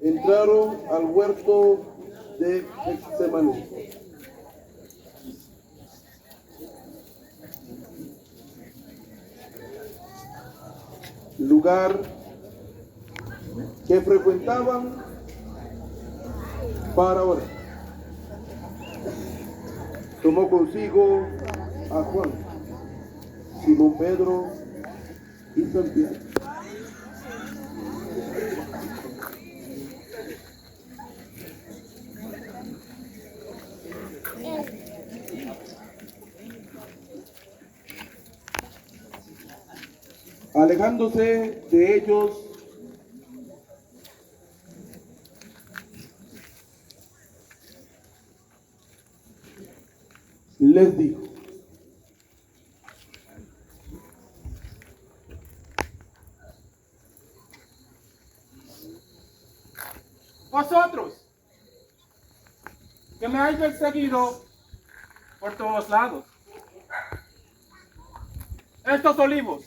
entraron al huerto de Getsemaní. Lugar que frecuentaban para orar. Tomó consigo a Juan, Simón Pedro y Santiago. Alejándose de ellos, les dijo: vosotros, que me habéis perseguido por todos lados, estos olivos,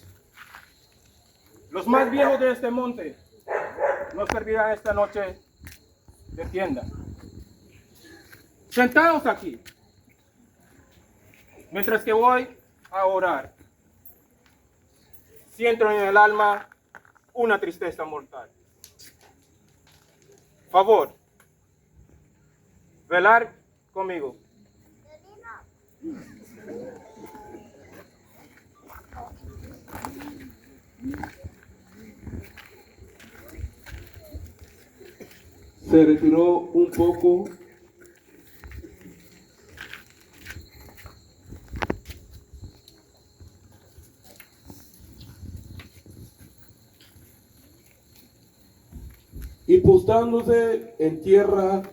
los más viejos de este monte, nos servirán esta noche de tienda. Sentados aquí, mientras que voy a orar. Siento en el alma una tristeza mortal. Favor, velar conmigo. se retiró un poco y postrándose en tierra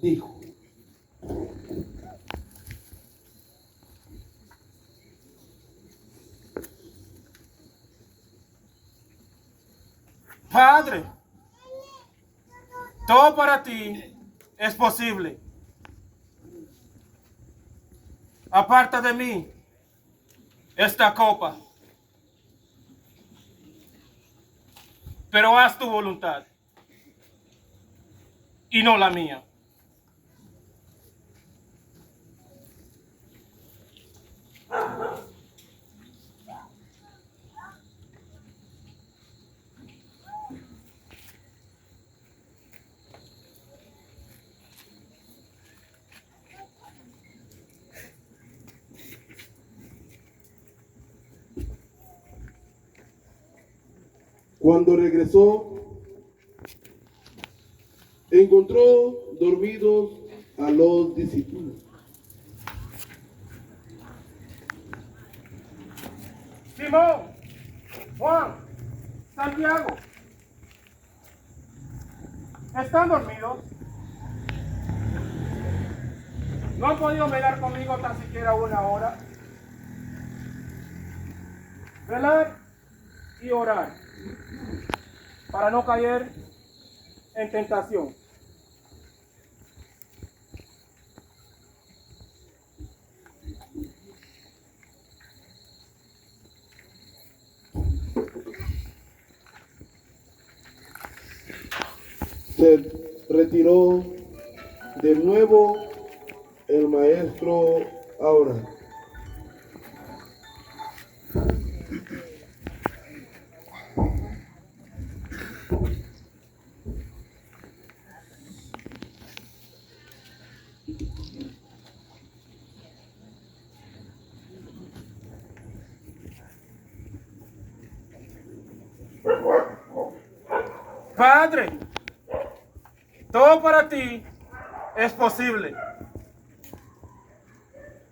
dijo: Padre, todo para ti es posible. Aparta de mí esta copa, pero haz tu voluntad y no la mía. Cuando regresó, encontró dormidos a los discípulos. Simón, Juan, Santiago, ¿están dormidos? ¿No han podido velar conmigo tan siquiera una hora? Velar y orar para no caer en tentación. Se retiró de nuevo el maestro a orar. Padre, todo para ti es posible.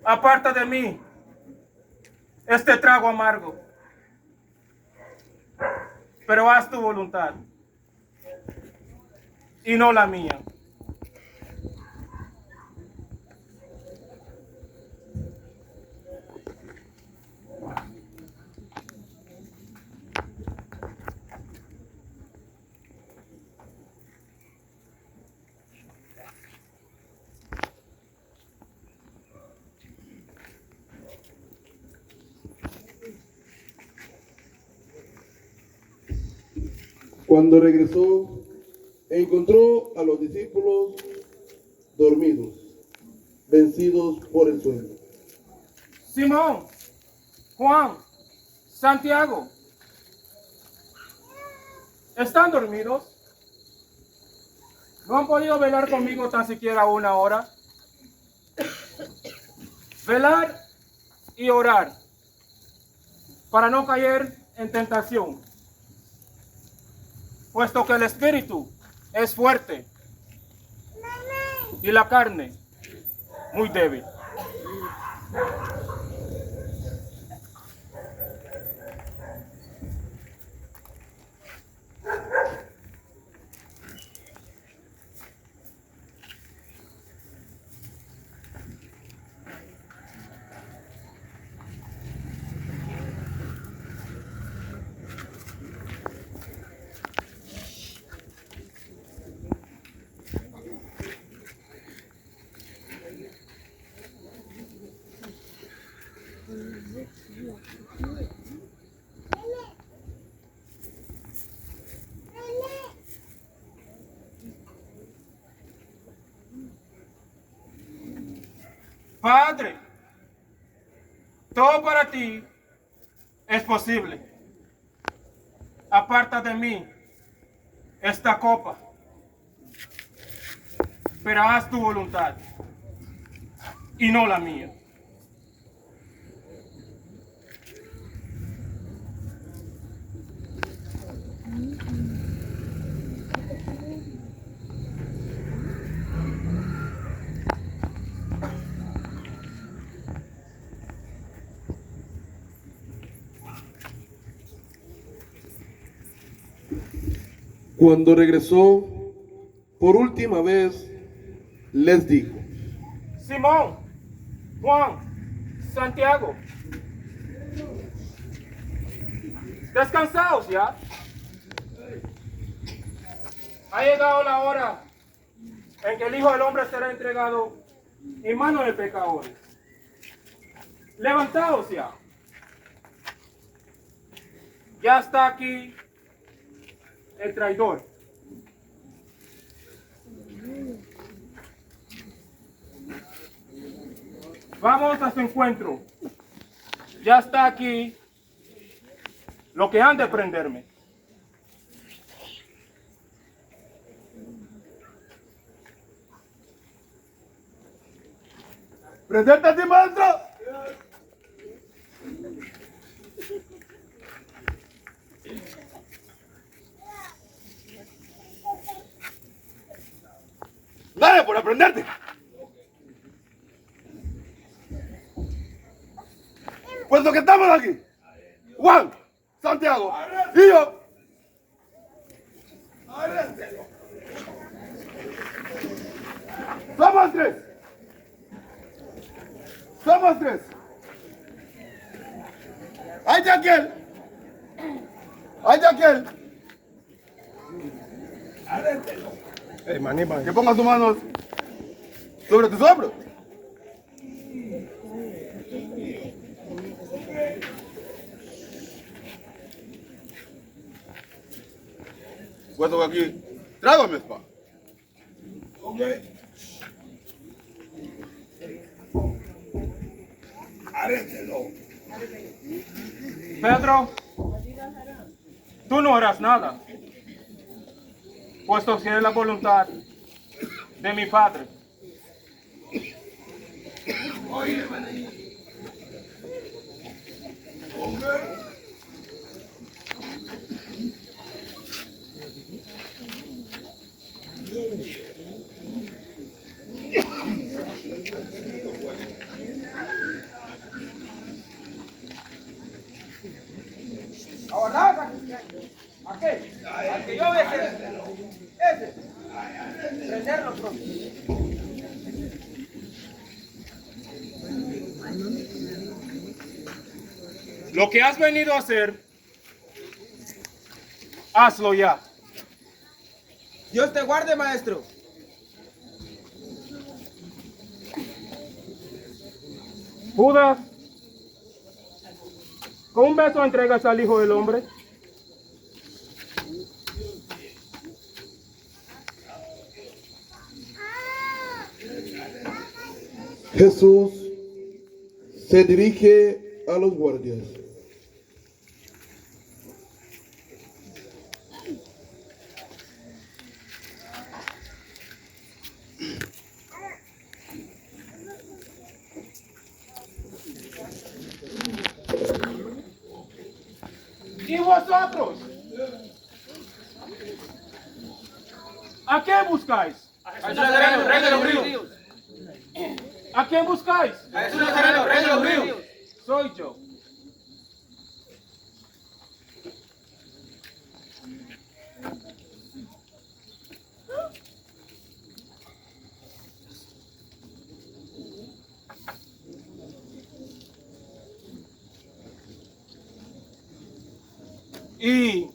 Aparta de mí este trago amargo, pero haz tu voluntad y no la mía. Cuando regresó, encontró a los discípulos dormidos, vencidos por el sueño. Simón, Juan, Santiago, ¿están dormidos? ¿No han podido velar conmigo tan siquiera una hora? Velar y orar para no caer en tentación, puesto que el espíritu es fuerte y la carne muy débil. Padre, todo para ti es posible. Aparta de mí esta copa, pero haz tu voluntad y no la mía. Cuando regresó por última vez, les dijo: Simón, Juan, Santiago, descansaos ya. Ha llegado la hora en que el Hijo del Hombre será entregado en manos de pecadores. Levantaos ya. Ya está aquí el traidor. Vamos a su encuentro. Ya está aquí lo que han de prenderme. ¡Presente a ti, maestro! ¡Dale por aprenderte! Puesto que estamos aquí, Juan, Santiago y yo, somos tres. Somos tres. ¡Ay, aquel! ¡Ay, aquel! Que pongas tus manos sobre tus hombros. Puesto que aquí traigo mi espada. Ok. Pedro, tú no harás nada, puesto que es la voluntad de mi Padre. Ahora, aquel, al que yo ese, prenderlo pronto. Lo que has venido a hacer, hazlo ya. Dios te guarde, maestro. Judas, con un beso entregas al Hijo del Hombre. Jesús se dirige a los guardias. ¿Y vosotros? ¿A qué buscáis? A Jesús Nazareno, rey de los ríos. ¿A quién buscáis? A Jesús Nazareno, rey de los ríos. Soy yo. ¿Y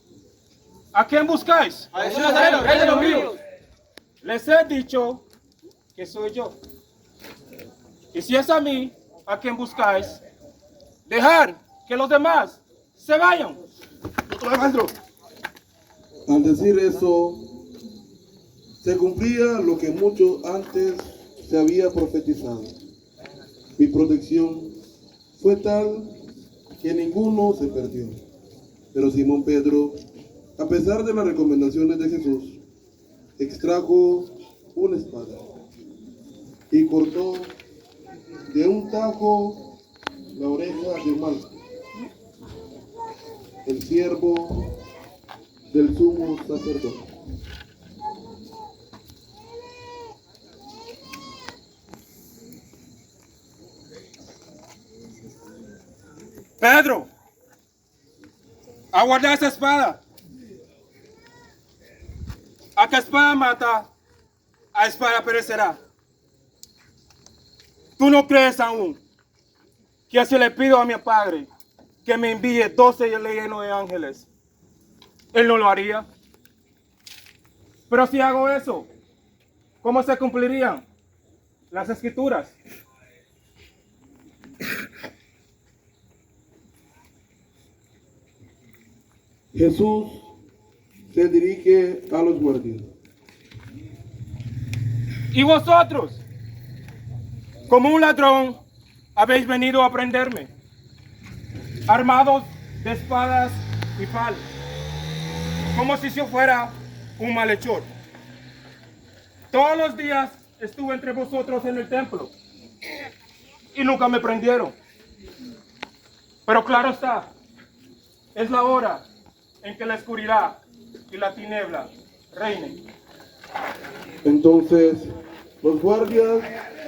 a quién buscáis? A Jesús Nazareno, rey de los ríos. Les he dicho que soy yo. Y si es a mí a quien buscáis, dejar que los demás se vayan. Otra vez, maestro. Al decir eso, se cumplía lo que mucho antes se había profetizado. Mi protección fue tal que ninguno se perdió. Pero Simón Pedro, a pesar de las recomendaciones de Jesús, extrajo una espada y cortó de un tajo la oreja de Malco, el siervo del sumo sacerdote. Pedro, aguarda esa espada. A que espada mata, a espada perecerá. ¿Tú no crees aún que si le pido a mi Padre que me envíe 12 llenos de ángeles, Él no lo haría? Pero si hago eso, ¿cómo se cumplirían las escrituras? Jesús se dirige a los guardias. Y vosotros, como un ladrón, habéis venido a prenderme, armados de espadas y palos, como si yo fuera un malhechor. Todos los días estuve entre vosotros en el templo y nunca me prendieron. Pero claro está, es la hora en que la oscuridad y la tiniebla reinen. Entonces, los guardias,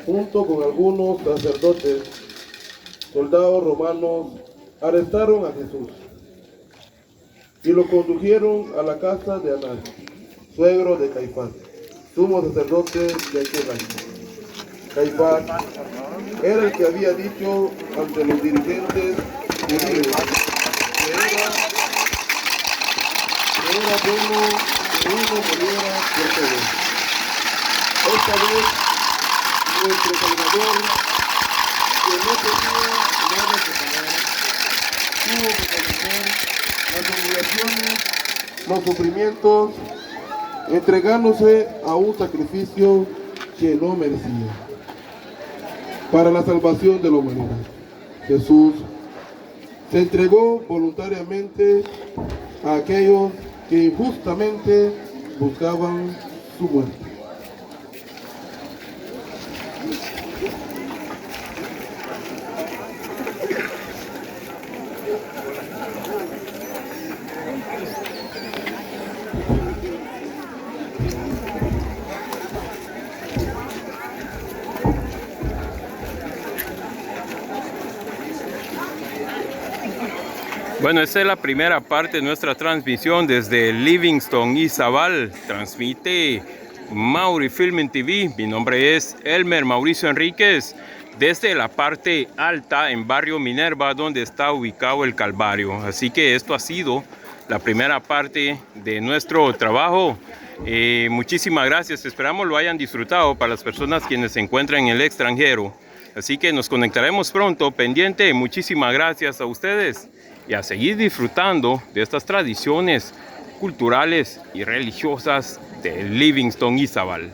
junto con algunos sacerdotes, soldados romanos, arrestaron a Jesús y lo condujeron a la casa de Anás, suegro de Caifás, sumo sacerdote de aquel año. Caifás era el que había dicho ante los dirigentes judíos que era bueno que uno muriera por todos. Esta vez, nuestro Salvador, que no tenía nada que pagar, tuvo que padecer las humillaciones, los sufrimientos, entregándose a un sacrificio que no merecía, para la salvación de la humanidad. Jesús se entregó voluntariamente a aquellos que injustamente buscaban su muerte. Bueno, esta es la primera parte de nuestra transmisión desde Livingston, Izabal. Transmite Mauri Filming TV. Mi nombre es Elmer Mauricio Enríquez, desde la parte alta en Barrio Minerva, donde está ubicado el Calvario. Así que esto ha sido la primera parte de nuestro trabajo. Muchísimas gracias. Esperamos lo hayan disfrutado para las personas quienes se encuentran en el extranjero. Así que nos conectaremos pronto. Pendiente. Muchísimas gracias a ustedes. Y a seguir disfrutando de estas tradiciones culturales y religiosas de Livingston, Izabal.